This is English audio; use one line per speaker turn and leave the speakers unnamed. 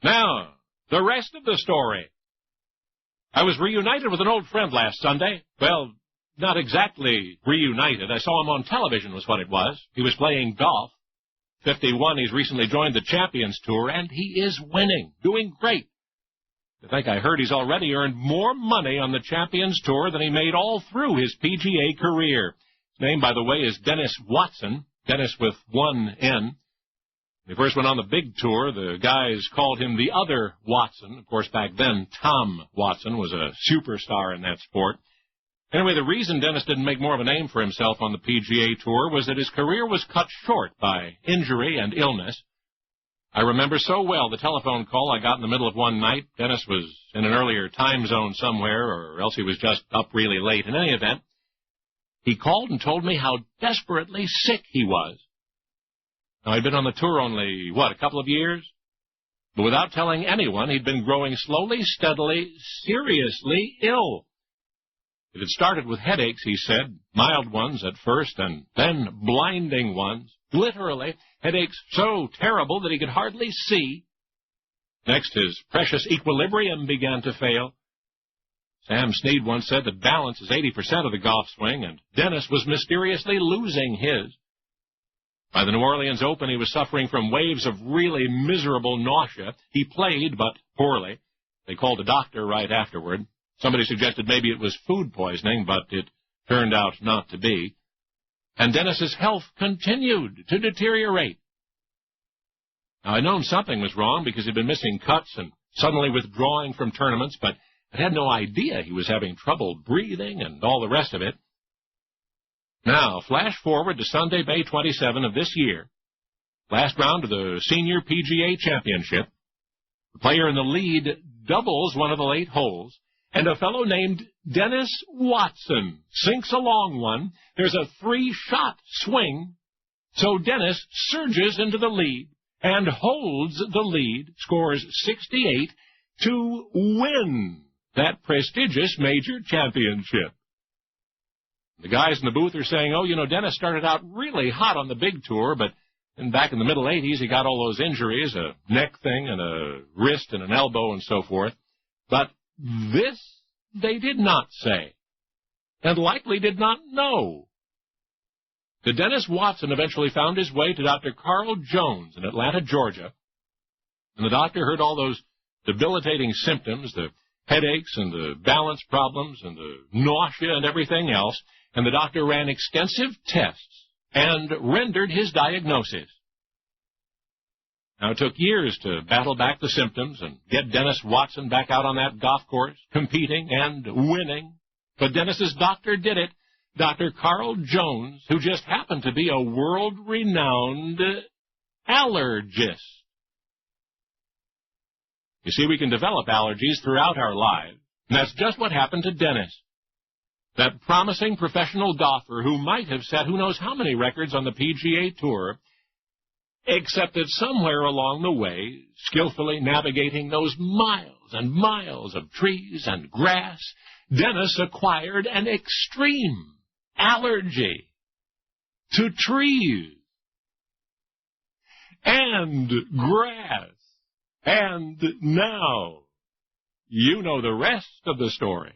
Now, the rest of the story. I was reunited with an old friend last Sunday. Well, not exactly reunited. I saw him on television was what it was. He was playing golf. 51, he's recently joined the Champions Tour, and he is winning, doing great. I think I heard he's already earned more money on the Champions Tour than he made all through his PGA career. His name, by the way, is Dennis Watson, Dennis with one N. When he first went on the big tour, the guys called him the other Watson. Of course, back then, Tom Watson was a superstar in that sport. Anyway, the reason Dennis didn't make more of a name for himself on the PGA Tour was that his career was cut short by injury and illness. I remember so well the telephone call I got in the middle of one night. Dennis was in an earlier time zone somewhere, or else he was just up really late. In any event, he called and told me how desperately sick he was. Now, he'd been on the tour only, a couple of years? But without telling anyone, he'd been growing slowly, steadily, seriously ill. It had started with headaches, he said, mild ones at first, and then blinding ones. Literally, headaches so terrible that he could hardly see. Next, his precious equilibrium began to fail. Sam Snead once said that balance is 80% of the golf swing, and Dennis was mysteriously losing his. By the New Orleans Open, he was suffering from waves of really miserable nausea. He played, but poorly. They called a doctor right afterward. Somebody suggested maybe it was food poisoning, but it turned out not to be. And Dennis's health continued to deteriorate. Now, I'd known something was wrong because he'd been missing cuts and suddenly withdrawing from tournaments, but I had no idea he was having trouble breathing and all the rest of it. Now, flash forward to Sunday, May 27 of this year, last round of the Senior PGA Championship. The player in the lead doubles one of the late holes, and a fellow named Dennis Watson sinks a long one. There's a 3-shot swing, so Dennis surges into the lead and holds the lead, scores 68 to win that prestigious major championship. The guys in the booth are saying, Dennis started out really hot on the big tour, but then back in the middle 80s he got all those injuries, a neck thing and a wrist and an elbow and so forth. But this they did not say, and likely did not know. The Dennis Watson eventually found his way to Dr. Carl Jones in Atlanta, Georgia, and the doctor heard all those debilitating symptoms, the headaches and the balance problems and the nausea and everything else, and the doctor ran extensive tests and rendered his diagnosis. Now, it took years to battle back the symptoms and get Dennis Watson back out on that golf course, competing and winning. But Dennis's doctor did it, Dr. Carl Jones, who just happened to be a world-renowned allergist. You see, we can develop allergies throughout our lives, and that's just what happened to Dennis. That promising professional golfer who might have set who knows how many records on the PGA Tour, except that somewhere along the way, skillfully navigating those miles and miles of trees and grass, Dennis acquired an extreme allergy to trees and grass. And now, you know the rest of the story.